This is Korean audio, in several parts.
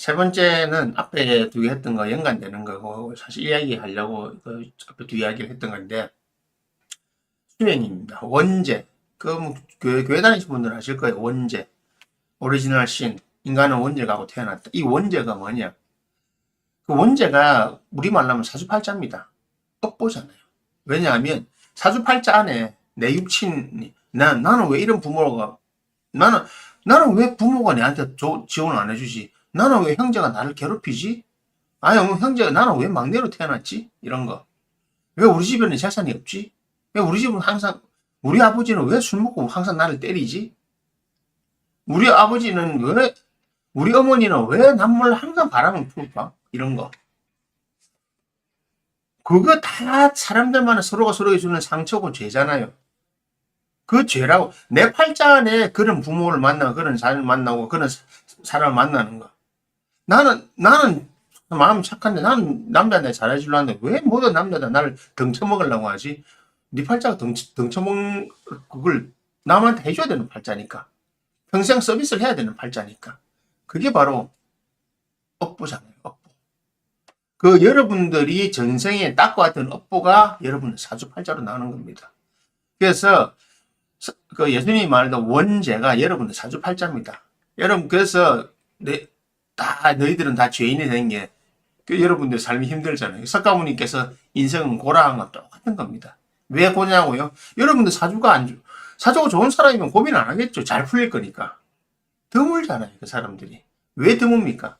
세 번째는 앞에 두 개 했던 거 연관되는 거고, 사실 이야기하려고 그 앞에 두 이야기를 했던 건데, 수행입니다. 원죄. 뭐 교회 다니신 분들은 아실 거예요. 원죄. 오리지널 신. 인간은 원죄가 하고 태어났다. 이 원죄가 뭐냐? 그 원죄가 우리말로 하면 사주팔자입니다. 업보잖아요. 왜냐하면 사주팔자 안에 내 육친이 나는 왜 이런 부모가 나는 나는 왜 부모가 내한테 지원을 안 해주지? 나는 왜 형제가 나를 괴롭히지? 아니 형제가 나는 왜 막내로 태어났지? 이런 거. 왜 우리 집에는 재산이 없지? 왜 우리 집은 항상 우리 아버지는 왜 술 먹고 항상 나를 때리지? 우리 아버지는 왜 우리 어머니는 왜 남몰래 항상 바람을 풀까? 이런 거. 그거 다 사람들만은 서로가 서로에게 주는 상처고 죄잖아요. 그 죄라고 내 팔자 안에 그런 부모를 만나고 그런 사람을 만나고 그런 사람을 만나는 거. 나는 마음 착한데 나는 남자한테 잘해주려는데 왜 모든 남자가 나를 등쳐먹으려고 하지? 네 팔자가 등쳐먹는 그걸 남한테 해줘야 되는 팔자니까. 평생 서비스를 해야 되는 팔자니까. 그게 바로 업보잖아요. 업보. 그 여러분들이 전생에 닦고 왔던 업보가 여러분의 사주팔자로 나오는 겁니다. 그래서 그 예수님이 말했던 원죄가 여러분의 사주팔자입니다. 여러분 그래서 너희들은 다 죄인이 된 게 여러분들 삶이 힘들잖아요. 석가모니께서 인생은 고라한 똑같은 겁니다. 왜 고냐고요? 여러분들 사주가 좋은 사람이면 고민 안 하겠죠. 잘 풀릴 거니까. 드물잖아요, 그 사람들이. 왜 드뭅니까?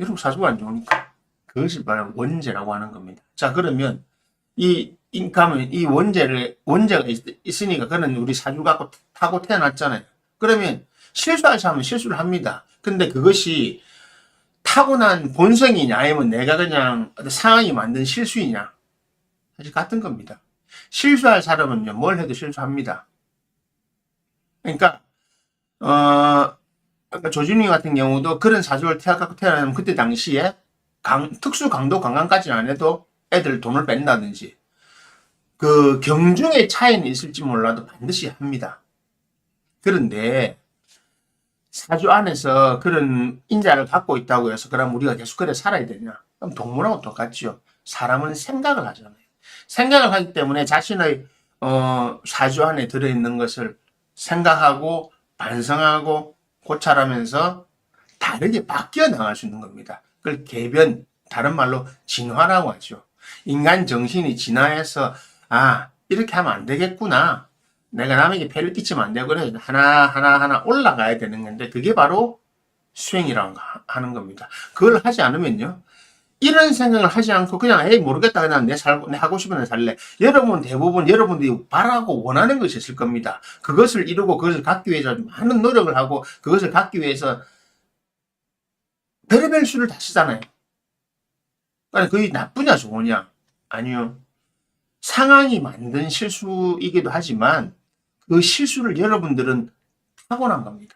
여러분 사주가 안 좋으니까. 그것이 바로 원죄라고 하는 겁니다. 자, 그러면 이 원죄가 있으니까 그는 우리 사주 갖고 타고 태어났잖아요. 그러면 실수할 사람은 실수를 합니다. 근데 그것이 타고난 본성이냐, 아니면 내가 그냥 상황이 만든 실수이냐. 사실 같은 겁니다. 실수할 사람은요, 뭘 해도 실수합니다. 그러니까, 조준이 같은 경우도 그런 사주를 갖고 태어나면 그때 당시에 특수 강도 강간까지는 안 해도 애들 돈을 뺀다든지, 그 경중의 차이는 있을지 몰라도 반드시 합니다. 그런데 사주 안에서 그런 인자를 갖고 있다고 해서 그럼 우리가 계속 그래 살아야 되냐? 그럼 동물하고 똑같죠. 사람은 생각을 하잖아요. 생각을 하기 때문에 자신의 사주 안에 들어있는 것을 생각하고 반성하고 고찰하면서 다르게 바뀌어 나갈 수 있는 겁니다. 그걸 개변, 다른 말로 진화라고 하죠. 인간 정신이 진화해서 이렇게 하면 안 되겠구나. 내가 남에게 폐를 끼치면 안 되고 그래서 하나 올라가야 되는 건데 그게 바로 수행이라고 하는 겁니다. 그걸 하지 않으면요. 이런 생각을 하지 않고 그냥 에이 모르겠다 그냥 내 하고 싶은 대로 살래. 여러분 대부분 여러분들이 바라고 원하는 것이 있을 겁니다. 그것을 이루고 그것을 갖기 위해서 많은 노력을 하고 그것을 갖기 위해서 별의별 수를 다 쓰잖아요. 그러니까 그게 나쁘냐 좋으냐? 아니요. 상황이 만든 실수이기도 하지만 그 실수를 여러분들은 타고난 겁니다.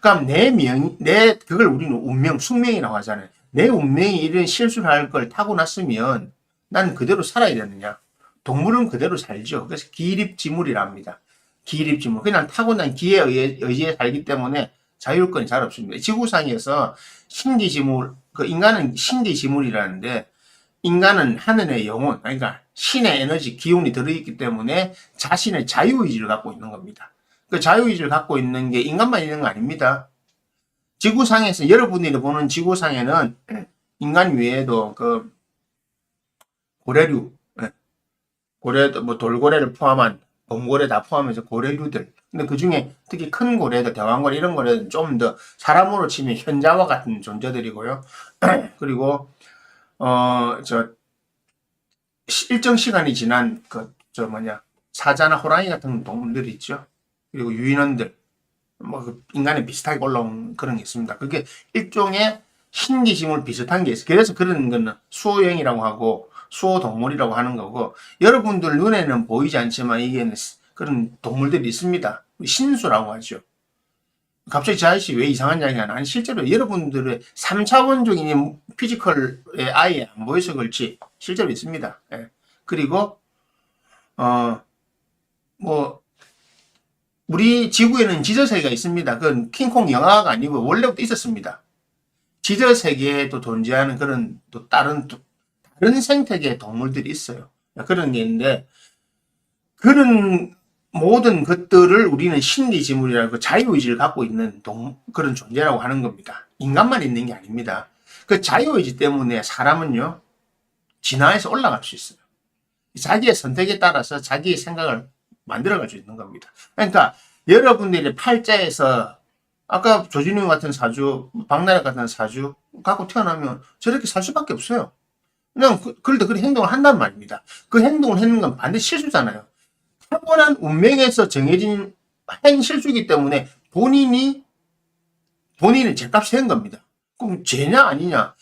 그럼 그걸 우리는 운명, 숙명이라고 하잖아요. 내 운명이 이런 실수를 할 걸 타고났으면 난 그대로 살아야 되느냐? 동물은 그대로 살죠. 그래서 기립지물이라 합니다. 기립지물. 그냥 타고난 기에 의해 살기 때문에 자율권이 잘 없습니다. 지구상에서 신기지물, 인간은 신기지물이라는데 인간은 하늘의 영혼, 그러니까 신의 에너지, 기운이 들어있기 때문에 자신의 자유의지를 갖고 있는 겁니다. 그 자유의지를 갖고 있는 게 인간만 있는 거 아닙니다. 지구상에서, 여러분들이 보는 지구상에는 인간 외에도 고래류, 돌고래를 포함한, 범고래 다 포함해서 고래류들. 근데 그 중에 특히 큰 고래들, 대왕고래 이런 거는 좀 더 사람으로 치면 현자와 같은 존재들이고요. 그리고, 일정 시간이 지난 사자나 호랑이 같은 동물들이 있죠. 그리고 유인원들, 인간에 비슷하게 올라온 그런 게 있습니다. 그게 일종의 신기지물 비슷한 게 있어요. 그래서 그런 거는 수호형이라고 하고 수호동물이라고 하는 거고, 여러분들 눈에는 보이지 않지만 이게 그런 동물들이 있습니다. 신수라고 하죠. 갑자기 저 아저씨 왜 이상한 이야기가 나니? 실제로 여러분들의 3차원적인 피지컬의 아예 안 보여서 그렇지 실제로 있습니다. 예. 그리고 우리 지구에는 지저세계가 있습니다. 그건 킹콩 영화가 아니고 원래부터 있었습니다. 지저세계에 또 존재하는 그런 또 다른 생태계의 동물들이 있어요. 그런 게 있는데, 그런 모든 것들을 우리는 신기지물이라고 자유의지를 갖고 있는 그런 존재라고 하는 겁니다. 인간만 있는 게 아닙니다. 그 자유의지 때문에 사람은요, 진화해서 올라갈 수 있어요. 자기의 선택에 따라서 자기의 생각을 만들어갈 수 있는 겁니다. 그러니까 여러분들이 팔자에서 아까 조진웅 같은 사주, 박나래 같은 사주 갖고 태어나면 저렇게 살 수밖에 없어요. 그냥 그런데 그런 행동을 한단 말입니다. 그 행동을 했는 건 반드시 실수잖아요. 타고난 운명에서 정해진 실수이기 때문에 본인이 죄값이 된 겁니다. 그럼 죄냐 아니냐?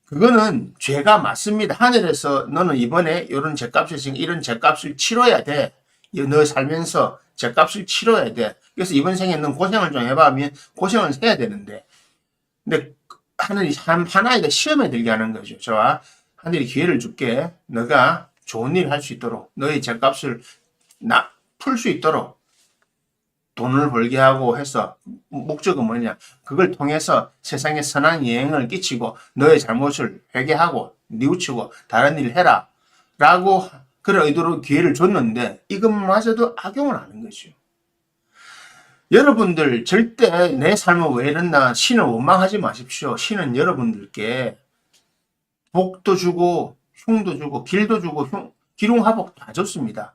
그거는 죄가 맞습니다. 하늘에서 너는 이번에 이런 죄값을 치러야 돼. 너 살면서 죄값을 치러야 돼. 그래서 이번 생에 넌 고생을 좀 해봐 하면 고생을 해야 되는데, 근데 하늘이 하나의 시험에 들게 하는 거죠. 저와 하늘이 기회를 줄게. 너가 좋은 일을 할 수 있도록, 너의 죄값을 풀 수 있도록 돈을 벌게 하고 해서, 목적은 뭐냐? 그걸 통해서 세상에 선한 영향을 끼치고 너의 잘못을 회개하고 뉘우치고 다른 일을 해라 라고 그런 의도로 기회를 줬는데, 이것마저도 악용을 하는 거죠. 여러분들 절대 내 삶은 왜 이랬나 신을 원망하지 마십시오. 신은 여러분들께 복도 주고 흉도 주고 길도 주고 기륭화복 다 줬습니다.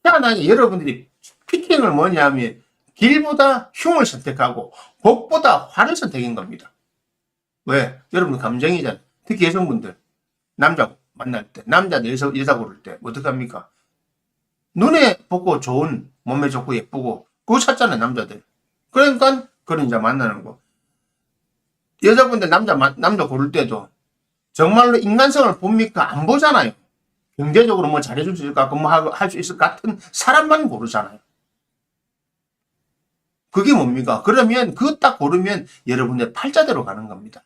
희한하게 여러분들이 피킹을 뭐냐면 길보다 흉을 선택하고 복보다 화를 선택인 겁니다. 왜? 여러분 감정이잖아요. 특히 여성분들 남자 만날 때, 남자들 여자 고를 때 어떡합니까? 눈에 보고 좋은, 몸에 좋고 예쁘고 그거 찾잖아요, 남자들. 그러니까 그런 여자 만나는 거. 여자분들 남자 고를 때도 정말로 인간성을 봅니까? 안 보잖아요. 경제적으로 뭐 잘해줄 수 있을 것 같고 뭐 할 수 있을 것 같은 사람만 고르잖아요. 그게 뭡니까? 그러면 그거 딱 고르면 여러분의 팔자대로 가는 겁니다.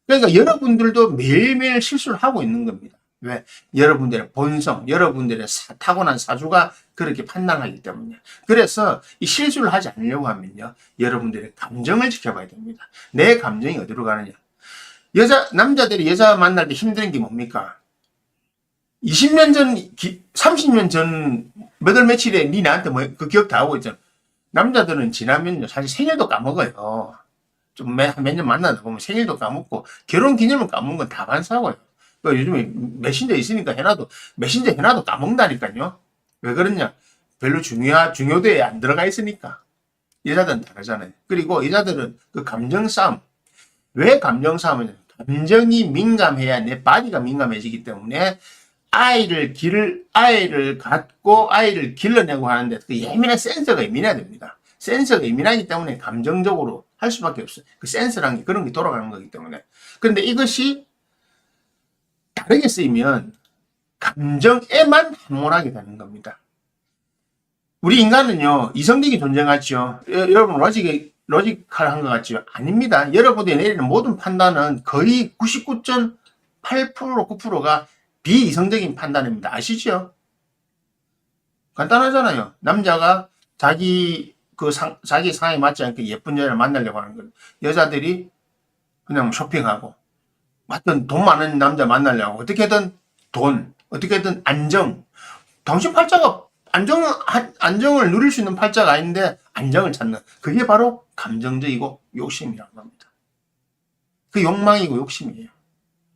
그러니까 여러분들도 매일매일 실수를 하고 있는 겁니다. 왜? 여러분들의 본성, 여러분들의 타고난 사주가 그렇게 판단하기 때문에. 그래서 이 실수를 하지 않으려고 하면요, 여러분들의 감정을 지켜봐야 됩니다. 내 감정이 어디로 가느냐. 남자들이 여자 만날 때 힘든 게 뭡니까? 20년 전, 30년 전, 몇 월 며칠에 니 나한테 그 기억 다 하고 있잖아. 남자들은 지나면요, 사실 생일도 까먹어요. 좀 몇 년 만나다 보면 생일도 까먹고, 결혼 기념을 까먹은 건 다 반사고요. 요즘에 메신저 있으니까 메신저 해놔도 까먹는다니까요. 왜 그러냐? 별로 중요도에 안 들어가 있으니까. 여자들은 다르잖아요. 그리고 여자들은 그 감정 싸움. 왜 감정 싸움이냐? 감정이 민감해야 내 바디가 민감해지기 때문에 아이를 갖고 아이를 길러내고 하는데 그 예민한 센서가 예민해야 됩니다. 센서가 예민하기 때문에 감정적으로 할 수밖에 없어요. 그 센서라는 게 그런 게 돌아가는 거기 때문에. 그런데 이것이 다르게 쓰이면 감정에만 함몰하게 되는 겁니다. 우리 인간은요, 이성적인 존재 같죠? 여러분, 로지컬한 것 같죠? 아닙니다. 여러분들이 내리는 모든 판단은 거의 99.8% 9%가 비이성적인 판단입니다. 아시죠? 간단하잖아요. 남자가 자기 상에 맞지 않게 예쁜 여자를 만나려고 하는 거예요. 여자들이 그냥 쇼핑하고, 돈 많은 남자 만나려고 어떻게든 어떻게든 당신 팔자가 안정을 누릴 수 있는 팔자가 아닌데 안정을 찾는, 그게 바로 감정적이고 욕심이라고 합니다. 그 욕망이고 욕심이에요.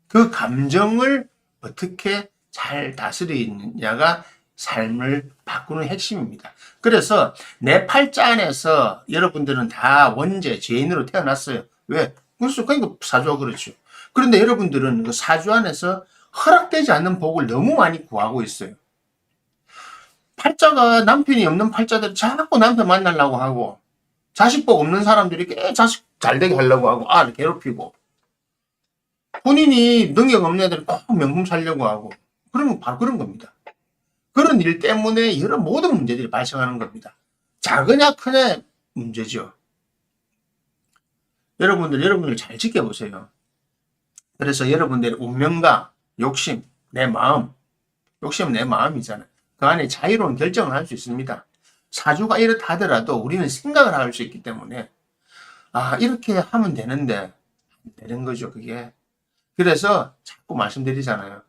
그 감정을 어떻게 잘 다스리느냐가 삶을 바꾸는 핵심입니다. 그래서 내 팔자 안에서 여러분들은 다 원죄, 죄인으로 태어났어요. 왜? 그러니까 사주가 그렇죠. 그런데 여러분들은 그 사주 안에서 허락되지 않는 복을 너무 많이 구하고 있어요. 팔자가 남편이 없는 팔자들 자꾸 남편 만나려고 하고, 자식복 없는 사람들이 자식 잘되게 하려고 하고, 아를 괴롭히고, 본인이 능력 없는 애들이 꼭 명품 살려고 하고, 그러면 바로 그런 겁니다. 그런 일 때문에 여러 모든 문제들이 발생하는 겁니다. 작으냐 크냐 문제죠. 여러분들 잘 지켜보세요. 그래서 여러분들의 운명과 욕심, 내 마음, 욕심은 내 마음이잖아요. 그 안에 자유로운 결정을 할 수 있습니다. 사주가 이렇다 하더라도 우리는 생각을 할 수 있기 때문에 아 이렇게 하면 되는데 안 되는 거죠 그게. 그래서 자꾸 말씀드리잖아요.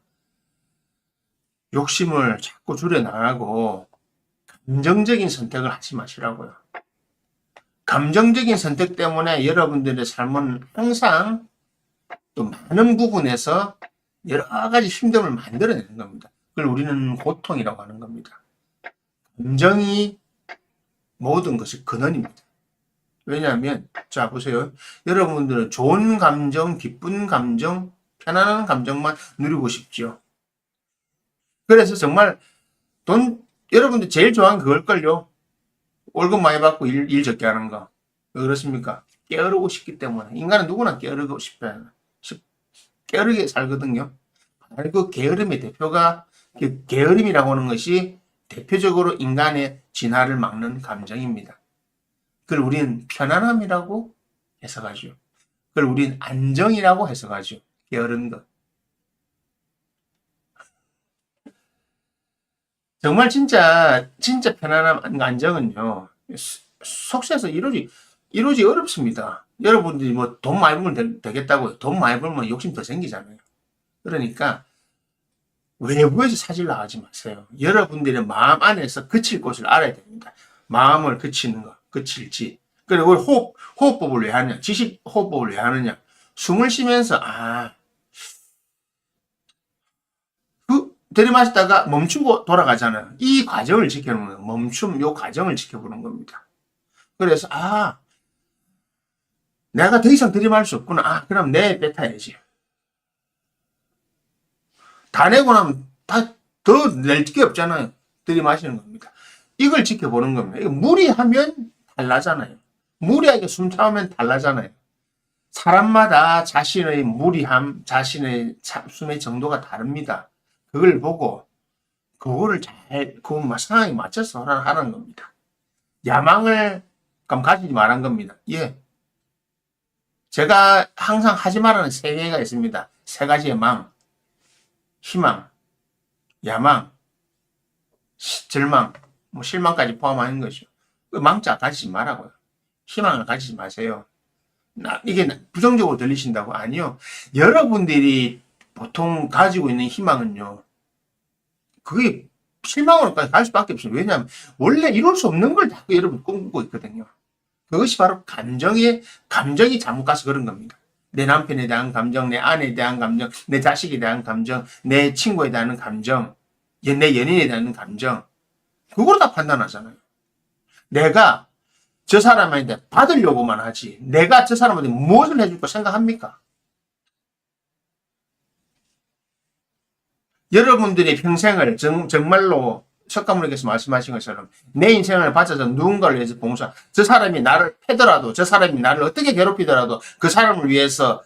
욕심을 자꾸 줄여나가고 감정적인 선택을 하지 마시라고요. 감정적인 선택 때문에 여러분들의 삶은 항상 또 많은 부분에서 여러 가지 힘듦을 만들어내는 겁니다. 그걸 우리는 고통이라고 하는 겁니다. 감정이 모든 것의 근원입니다. 왜냐하면 자 보세요. 여러분들은 좋은 감정, 기쁜 감정, 편안한 감정만 누리고 싶죠. 그래서 정말 여러분들 제일 좋아하는 그걸걸요. 월급 많이 받고 일 적게 하는 거. 왜 그렇습니까? 게으르고 싶기 때문에. 인간은 누구나 게으르고 싶어요. 게으르게 살거든요. 그 게으름의 대표가, 그 게으름이라고 하는 것이 대표적으로 인간의 진화를 막는 감정입니다. 그걸 우리는 편안함이라고 해석하죠. 그걸 우리는 안정이라고 해석하죠. 게으른 것. 정말 진짜 편안함, 안정은요, 속세에서 이루어지 어렵습니다. 여러분들이 뭐 돈 많이 벌면 되겠다고요. 돈 많이 벌면 욕심 더 생기잖아요. 그러니까 외부에서 찾으려 하지 마세요. 여러분들의 마음 안에서 그칠 곳을 알아야 됩니다. 마음을 그치는 거, 그칠지. 그리고 호흡법을 왜 하느냐? 지식 호흡법을 왜 하느냐? 숨을 쉬면서, 들이마시다가 멈추고 돌아가잖아요. 이 과정을 지켜보는 거예요. 요 과정을 지켜보는 겁니다. 그래서, 내가 더 이상 들이마실 수 없구나. 그럼 내 뱉어야지. 다 내고 나면 더 낼 게 없잖아요. 들이마시는 겁니다. 이걸 지켜보는 겁니다. 이거 무리하면 달라잖아요. 무리하게 숨 참으면 달라잖아요. 사람마다 자신의 무리함, 자신의 숨의 정도가 다릅니다. 그걸 보고 그거를 그 상황에 맞춰서 하라는 겁니다. 야망을 가지지 말란 겁니다. 예. 제가 항상 하지 말라는 세 개가 있습니다. 세 가지의 망, 희망, 야망, 절망, 뭐 실망까지 포함하는 것이죠. 그 망자 가지지 말라고요. 희망을 가지지 마세요. 이게 부정적으로 들리신다고? 아니요. 여러분들이 보통 가지고 있는 희망은요. 그게 실망으로까지 갈 수밖에 없어요. 왜냐하면 원래 이룰 수 없는 걸 자꾸 여러분 꿈꾸고 있거든요. 그것이 바로 감정이 잘못 가서 그런 겁니다. 내 남편에 대한 감정, 내 아내에 대한 감정, 내 자식에 대한 감정, 내 친구에 대한 감정, 내 연인에 대한 감정. 그걸 다 판단하잖아요. 내가 저 사람한테 받으려고만 하지 내가 저 사람한테 무엇을 해줄 거 생각합니까? 여러분들의 평생을 정말로 석가모니께서 말씀하신 것처럼 내 인생을 바쳐서 누군가를 위해서 봉사, 저 사람이 나를 패더라도, 저 사람이 나를 어떻게 괴롭히더라도 그 사람을 위해서,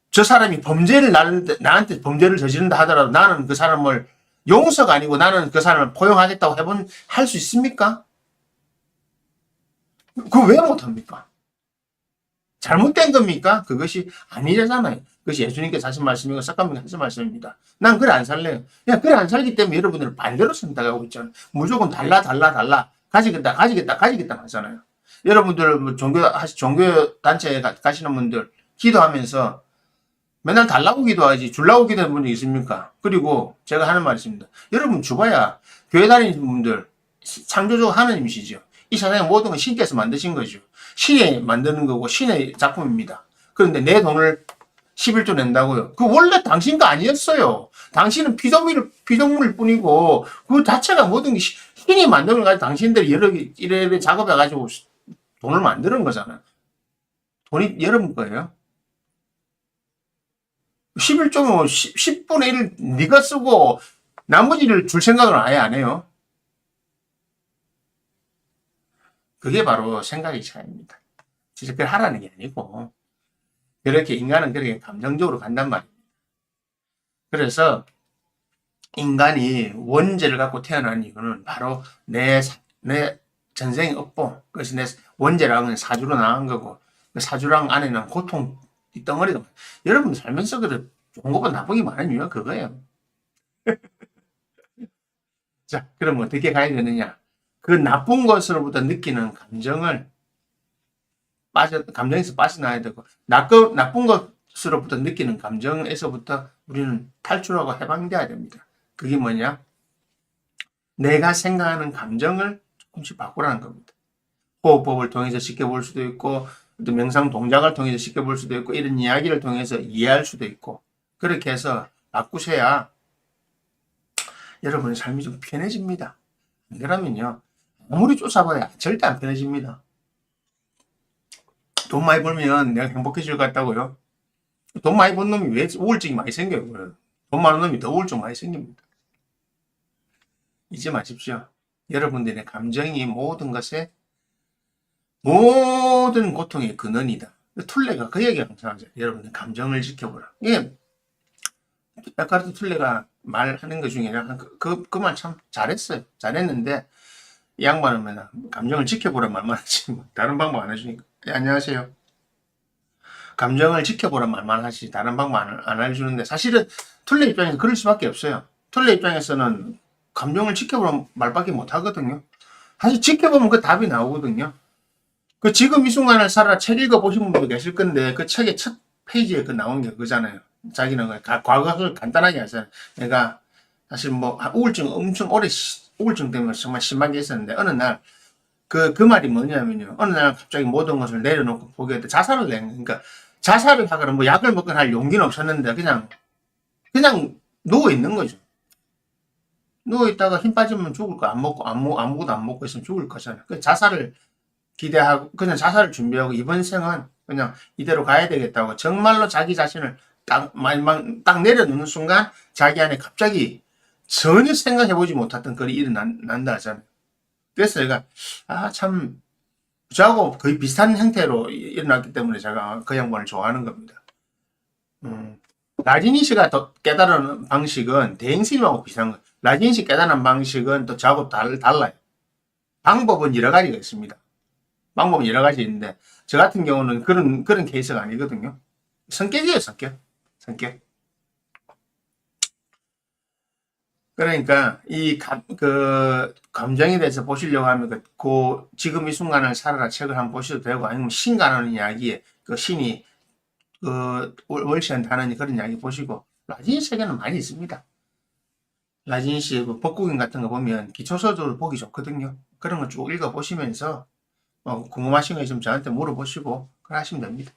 저 사람이 나한테 범죄를 저지른다 하더라도 나는 그 사람을 용서가 아니고 나는 그 사람을 포용하겠다고 할 수 있습니까? 그거 왜 못합니까? 잘못된 겁니까? 그것이 아니잖아요. 그것이 예수님께서 하신 말씀이고 석가모니께서 하신 말씀입니다. 난 그래 안 살래요. 그냥 그래 안 살기 때문에 여러분들은 반대로 선택하고 있잖아요. 무조건 달라. 가지겠다 하잖아요. 여러분들 뭐 종교 단체에 가시는 분들 기도하면서 맨날 달라고 기도하지 줄라고 기도하는 분이 있습니까? 그리고 제가 하는 말이 있습니다. 여러분 주봐야 교회 다니는 분들 창조적 하나님이시죠. 이 세상의 모든 건 신께서 만드신 거죠. 신이 만드는 거고 신의 작품입니다. 그런데 내 돈을 11조 낸다고요. 그 원래 당신 거 아니었어요. 당신은 피조물일 뿐이고 그 자체가 모든 게 신이 만든 걸 가지고 당신들이 이래 작업해가지고 돈을 만드는 거잖아요. 돈이 여러분 거예요. 11조면 10분의 1 네가 쓰고 나머지를 줄 생각을 아예 안 해요. 그게 바로 생각의 차이입니다. 진짜 그걸 하라는 게 아니고 그렇게 인간은 그렇게 감정적으로 간단 말입니다. 그래서 인간이 원죄를 갖고 태어난 이유는 바로 내 전생의 업보, 그것이 내 원죄라는 사주로 나온 거고 그 사주랑 안에는 고통 이 덩어리가 여러분 살면서 그래 좋은 것보다 나쁜 게 많은 이유가 그거예요. 자, 그럼 어떻게 가야 되느냐? 그 나쁜 것으로부터 느끼는 감정에서 빠져나야 되고, 나쁜 것으로부터 느끼는 감정에서부터 우리는 탈출하고 해방돼야 됩니다. 그게 뭐냐? 내가 생각하는 감정을 조금씩 바꾸라는 겁니다. 호흡법을 통해서 지켜볼 수도 있고, 또 명상 동작을 통해서 지켜볼 수도 있고, 이런 이야기를 통해서 이해할 수도 있고, 그렇게 해서 바꾸셔야 여러분의 삶이 좀 편해집니다. 안 그러면요, 아무리 쫓아봐야 절대 안 편해집니다. 돈 많이 벌면 내가 행복해질 것 같다고요? 돈 많이 번 놈이 왜 우울증이 많이 생겨요? 돈 많은 놈이 더 우울증 많이 생깁니다. 잊지 마십시오. 여러분들의 감정이 모든 고통의 근원이다. 툴레가 그 얘기 항상 하죠. 여러분들 감정을 지켜보라. 이게 에카르트 툴레가 말하는 것 중에 그 말 참 잘했어요. 잘했는데 이 양반은 감정을 지켜보라 말만 하지 다른 방법 안 해주니까. 안녕하세요. 감정을 지켜보라 말만 하지 다른 방법 안 해주는데, 사실은 툴레 입장에서 그럴 수밖에 없어요. 툴레 입장에서는 감정을 지켜보라 말밖에 못 하거든요. 사실 지켜보면 그 답이 나오거든요. 그 지금 이 순간을 살아 책 읽어보신 분도 계실 건데, 그 책의 첫 페이지에 그 나온 게 그거잖아요. 자기는 과거를 간단하게 하잖아요. 내가 사실 우울증 엄청 오래 우울증 때문에 정말 심하게 했었는데, 어느 날 그 말이 뭐냐면요. 어느 날 갑자기 모든 것을 내려놓고 포기했다. 자살을 그러니까 자살을 하거나 약을 먹거나 할 용기는 없었는데, 그냥 누워있는 거죠. 누워있다가 힘 빠지면 죽을 거. 아무것도 안 먹고 있으면 죽을 거잖아요. 그 자살을 기대하고, 그냥 자살을 준비하고, 이번 생은 그냥 이대로 가야 되겠다고, 정말로 자기 자신을 딱 내려놓는 순간, 자기 안에 갑자기 전혀 생각해보지 못했던 글이 일어난다 하잖아요. 그래서 제가, 참, 저하고 거의 비슷한 형태로 일어났기 때문에 제가 그 양반을 좋아하는 겁니다. 라진이 씨가 깨달은 방식은 대행스님하고 비슷한 거예요. 라진이 씨 깨달은 방식은 또 저하고 달라요. 방법은 여러 가지가 있습니다. 방법은 여러 가지 있는데, 저 같은 경우는 그런 케이스가 아니거든요. 성격이에요, 성격. 그러니까, 감정에 대해서 보시려고 하면, 지금 이 순간을 살아라 책을 한번 보셔도 되고, 아니면 신가라는 이야기에, 신이, 월시한 단어니 그런 이야기 보시고, 라진 세계는 많이 있습니다. 라진 씨의 법국인 같은 거 보면 기초서적으로 보기 좋거든요. 그런 거 쭉 읽어보시면서, 궁금하신 거 있으면 저한테 물어보시고, 그래 하시면 됩니다.